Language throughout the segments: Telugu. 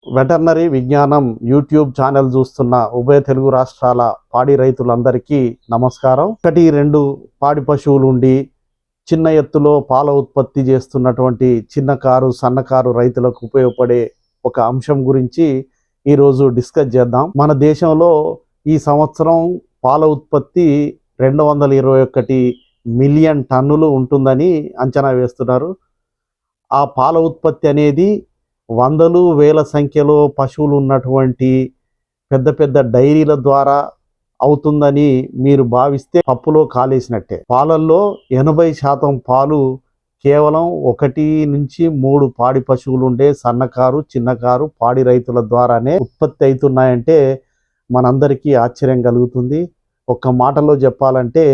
వెటర్నరీ విజ్ఞానం యూట్యూబ్ ఛానల్ చూస్తున్న ఉభయ తెలుగు రాష్ట్రాల పాడి రైతులందరికీ నమస్కారం. 1-2 పాడి పశువులు ఉండి చిన్న ఎత్తులో పాల ఉత్పత్తి చేస్తున్నటువంటి చిన్నకారు సన్నకారు రైతులకు ఉపయోగపడే ఒక అంశం గురించి ఈరోజు డిస్కస్ చేద్దాం. మన దేశంలో ఈ సంవత్సరం పాల ఉత్పత్తి 221 మిలియన్ టన్నులు ఉంటుందని అంచనా వేస్తున్నారు. ఆ పాల ఉత్పత్తి అనేది వందలు వేల సంఖ్యలో పశువులు ఉన్నటువంటి పెద్ద పెద్ద డైరీల ద్వారా అవుతుందని మీరు భావిస్తే పప్పులో కాలేసినట్టే. పాలల్లో 80% పాలు కేవలం 1 నుంచి 3 పాడి పశువులు ఉండే సన్నకారు చిన్నకారు పాడి రైతుల ద్వారానే ఉత్పత్తి అవుతున్నాయంటే మనందరికీ ఆశ్చర్యం కలుగుతుంది. ఒక్క మాటలో చెప్పాలంటే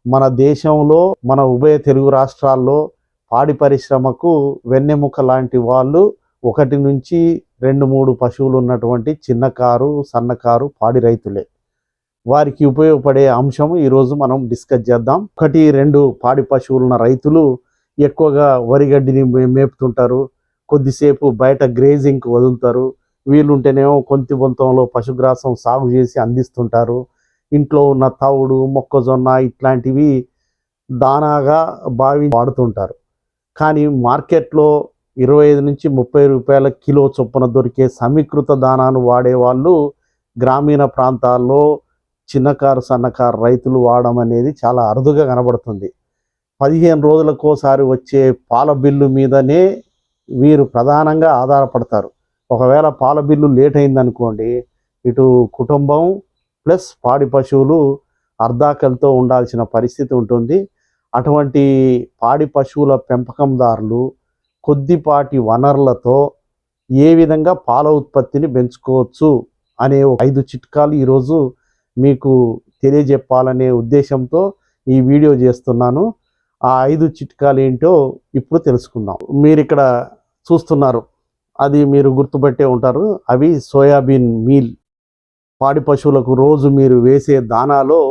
మన దేశంలో మన ఉభయ తెలుగు రాష్ట్రాల్లో పాడి పరిశ్రమకు వెన్నెముక లాంటి వాళ్ళు 1 నుంచి 2-3 పశువులు ఉన్నటువంటి చిన్నకారు సన్నకారు పాడి రైతులే. వారికి ఉపయోగపడే అంశం ఈరోజు మనం డిస్కస్ చేద్దాం. 1-2 పాడి పశువులున్న రైతులు ఎక్కువగా వరిగడ్డిని మేపుతుంటారు, కొద్దిసేపు బయట గ్రేజింగ్కి వదులుతారు. వీలుంటేనేమో కొంత బొంతంలో పశుగ్రాసం సాగు చేసి అందిస్తుంటారు. ఇంట్లో ఉన్న తవుడు మొక్కజొన్న ఇట్లాంటివి దానాగా వాడుతుంటారు. కానీ మార్కెట్లో 25 నుంచి 30 రూపాయల కిలో చొప్పున దొరికే సమీకృత దానాను వాడేవాళ్ళు గ్రామీణ ప్రాంతాల్లో చిన్నకారు సన్నకారు రైతులు వాడడం అనేది చాలా అరుదుగా కనబడుతుంది. 15 రోజులకోసారి వచ్చే పాల బిల్లు మీదనే వీరు ప్రధానంగా ఆధారపడతారు. ఒకవేళ పాల బిల్లు లేట్ అయిందనుకోండి, ఇటు కుటుంబం ప్లస్ పాడి పశువులు అర్ధాకలతో ఉండాల్సిన పరిస్థితి ఉంటుంది. అటువంటి పాడి పశువుల పెంపకందారులు కొద్దిపాటి వనరులతో ఏ విధంగా పాల ఉత్పత్తిని పెంచుకోవచ్చు అనే 5 చిట్కాలు ఈరోజు మీకు తెలియజెప్పాలనే ఉద్దేశంతో ఈ వీడియో చేస్తున్నాను. ఆ 5 చిట్కాలు ఏంటో ఇప్పుడు తెలుసుకుందాం. మీరు ఇక్కడ చూస్తున్నారు, అది మీరు గుర్తుపట్టే ఉంటారు. అవి సోయాబీన్ మీల్. పాడి పశువులకు రోజు మీరు వేసే దానాలో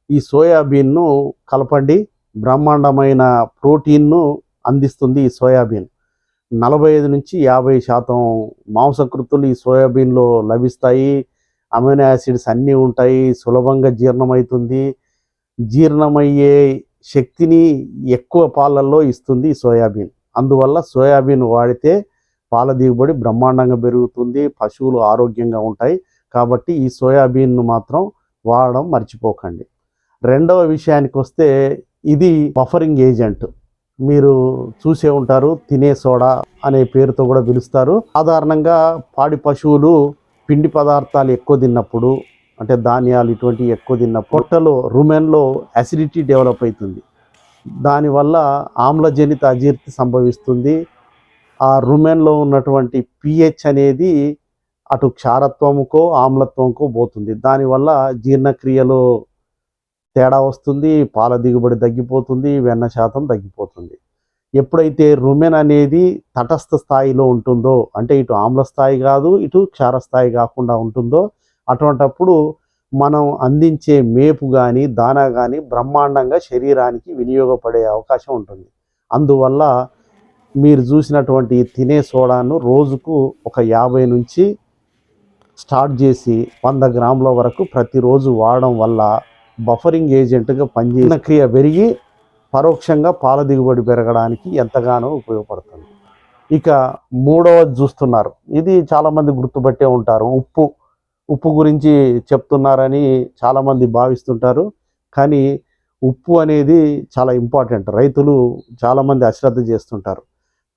ఈ సోయాబీన్ను కలపండి. బ్రహ్మాండమైన ప్రోటీన్ను అందిస్తుంది ఈ సోయాబీన్. 45 నుంచి 50% మాంసకృతులు ఈ సోయాబీన్లో లభిస్తాయి. అమైనో యాసిడ్స్ అన్నీ ఉంటాయి. సులభంగా జీర్ణమవుతుంది. జీర్ణమయ్యే శక్తిని ఎక్కువ పాలల్లో ఇస్తుంది ఈ సోయాబీన్. అందువల్ల సోయాబీన్ వాడితే పాల దిగుబడి బ్రహ్మాండంగా పెరుగుతుంది, పశువులు ఆరోగ్యంగా ఉంటాయి. కాబట్టి ఈ సోయాబీన్ను మాత్రం వాడడం మర్చిపోకండి. రెండవ విషయానికి వస్తే, ఇది బఫరింగ్ ఏజెంట్. మీరు చూసే ఉంటారు, తినే సోడా అనే పేరుతో కూడా పిలుస్తారు. సాధారణంగా పాడి పశువులు పిండి పదార్థాలు ఎక్కువ తిన్నప్పుడు, అంటే ధాన్యాలు ఇటువంటివి ఎక్కువ తిన్నప్పుడు పొట్టలో రుమెన్లో అసిడిటీ డెవలప్ అవుతుంది. దానివల్ల ఆమ్లజనిత అజీర్తి సంభవిస్తుంది. ఆ రుమెన్లో ఉన్నటువంటి pH అనేది అటు క్షారత్వంకో ఆమ్లత్వంకో పోతుంది. దానివల్ల జీర్ణక్రియలో తేడా వస్తుంది, పాల దిగుబడి తగ్గిపోతుంది, వెన్న శాతం తగ్గిపోతుంది. ఎప్పుడైతే రుమెన్ అనేది తటస్థ స్థాయిలో ఉంటుందో, అంటే ఇటు ఆమ్ల స్థాయి కాదు ఇటు క్షారస్థాయి కాకుండా ఉంటుందో, అటువంటప్పుడు మనం అందించే మేపు కానీ దానా కానీ బ్రహ్మాండంగా శరీరానికి వినియోగపడే అవకాశం ఉంటుంది. అందువల్ల మీరు చూసినటువంటి తినే సోడాను రోజుకు ఒక 50 నుంచి స్టార్ట్ చేసి 100 గ్రాముల వరకు ప్రతిరోజు వాడడం వల్ల బఫరింగ్ ఏజెంట్గా పనిచేసిన క్రియ పెరిగి పరోక్షంగా పాల దిగుబడి పెరగడానికి ఎంతగానో ఉపయోగపడుతుంది. ఇక మూడవది చూస్తున్నారు, ఇది చాలామంది గుర్తుపట్టే ఉంటారు. ఉప్పు గురించి చెప్తున్నారని చాలామంది భావిస్తుంటారు. కానీ ఉప్పు అనేది చాలా ఇంపార్టెంట్. రైతులు చాలామంది అశ్రద్ధ చేస్తుంటారు.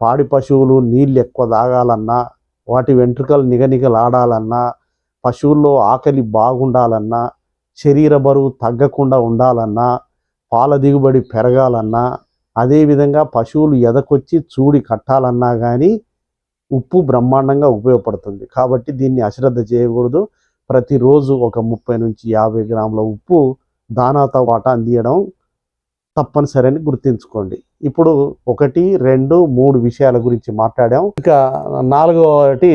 పాడి పశువులు నీళ్ళు ఎక్కువ తాగాలన్నా, వాటి వెంట్రుకలు నిగనిగలాడాలన్నా, పశువుల్లో ఆకలి బాగుండాలన్నా, శరీర బరువు తగ్గకుండా ఉండాలన్నా, పాల దిగుబడి పెరగాలన్నా, అదేవిధంగా పశువులు ఎదకొచ్చి చూడి కట్టాలన్నా కానీ ఉప్పు బ్రహ్మాండంగా ఉపయోగపడుతుంది. కాబట్టి దీన్ని అశ్రద్ధ చేయకూడదు. ప్రతిరోజు ఒక 30 నుంచి 50 గ్రాముల ఉప్పు దానాతో పాటు అందియడం తప్పనిసరి అని గుర్తుంచుకోండి. ఇప్పుడు 1, 2, 3 విషయాల గురించి మాట్లాడాం. ఇక 4వది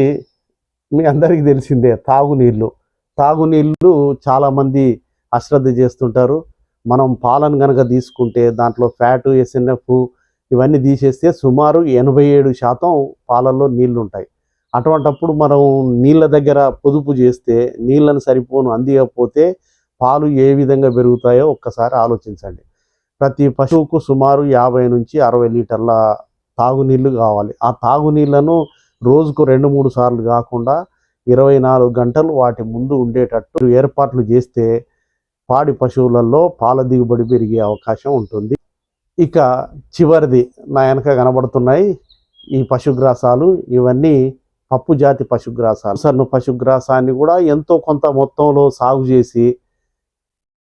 మీ అందరికీ తెలిసిందే, తాగునీళ్ళు. తాగునీళ్ళు చాలామంది అశ్రద్ధ చేస్తుంటారు. మనం పాలను కనుక తీసుకుంటే దాంట్లో ఫ్యాటు, SNF ఇవన్నీ తీసేస్తే సుమారు 87% పాలల్లో నీళ్లు ఉంటాయి. అటువంటప్పుడు మనం నీళ్ళ దగ్గర పొదుపు చేస్తే, నీళ్ళను సరిపోను అందియకపోతే పాలు ఏ విధంగా పెరుగుతాయో ఒక్కసారి ఆలోచించండి. ప్రతి పశువుకు సుమారు 50 నుంచి 60 లీటర్ల తాగునీళ్ళు కావాలి. ఆ తాగునీళ్లను రోజుకు 2-3 సార్లు కాకుండా 24 గంటలు వాటి ముందు ఉండేటట్టు ఏర్పాట్లు చేస్తే పాడి పశువులలో పాల దిగుబడి పెరిగే అవకాశం ఉంటుంది. ఇక చివరిది నా వెనక కనబడుతున్నాయి ఈ పశుగ్రాసాలు. ఇవన్నీ పప్పు జాతి పశుగ్రాసాలు. సన్ను పశుగ్రాసాన్ని కూడా ఎంతో కొంత మొత్తంలో సాగు చేసి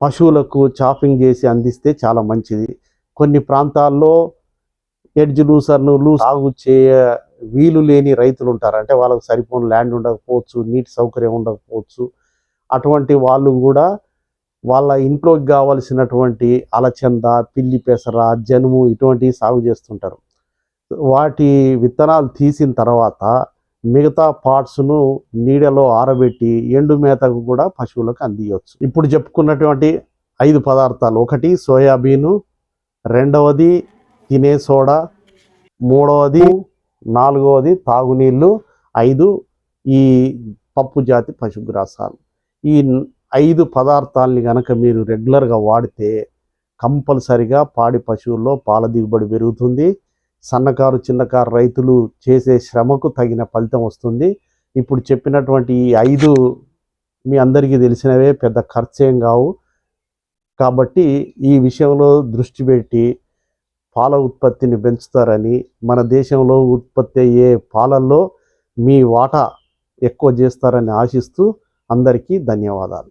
పశువులకు చాపింగ్ చేసి అందిస్తే చాలా మంచిది. కొన్ని ప్రాంతాల్లో ఎడ్జ్ లూసర్ను సాగు చేయ వీలు లేని రైతులు ఉంటారు. అంటే వాళ్ళకు సరిపోని ల్యాండ్ ఉండకపోవచ్చు, నీటి సౌకర్యం ఉండకపోవచ్చు. అటువంటి వాళ్ళు కూడా వాళ్ళ ఇంట్లోకి కావలసినటువంటి అలచంద, పిల్లి పెసర, జనుము ఇటువంటివి సాగు చేస్తుంటారు. వాటి విత్తనాలు తీసిన తర్వాత మిగతా పార్ట్స్ను నీడలో ఆరబెట్టి ఎండు మేతకు కూడా పశువులకు అందియవచ్చు. ఇప్పుడు చెప్పుకున్నటువంటి 5 పదార్థాలు: ఒకటి సోయాబీను, రెండవది తినే సోడా, మూడవది, నాలుగవది తాగునీళ్ళు, 5 ఈ పప్పు జాతి పశుగ్రాసాలు. ఈ 5 పదార్థాలని కనుక మీరు రెగ్యులర్గా వాడితే కంపల్సరిగా పాడి పశువుల్లో పాల దిగుబడి పెరుగుతుంది. సన్నకారు చిన్నకారు రైతులు చేసే శ్రమకు తగిన ఫలితం వస్తుంది. ఇప్పుడు చెప్పినటువంటి ఈ 5 మీ అందరికీ తెలిసినవే, పెద్ద ఖర్చేం కావు. కాబట్టి ఈ విషయంలో దృష్టి పెట్టి పాల ఉత్పత్తిని పెంచుతారని, మన దేశంలో ఉత్పత్తి అయ్యే పాలల్లో మీ వాటా ఎక్కువ చేస్తారని ఆశిస్తూ అందరికీ ధన్యవాదాలు.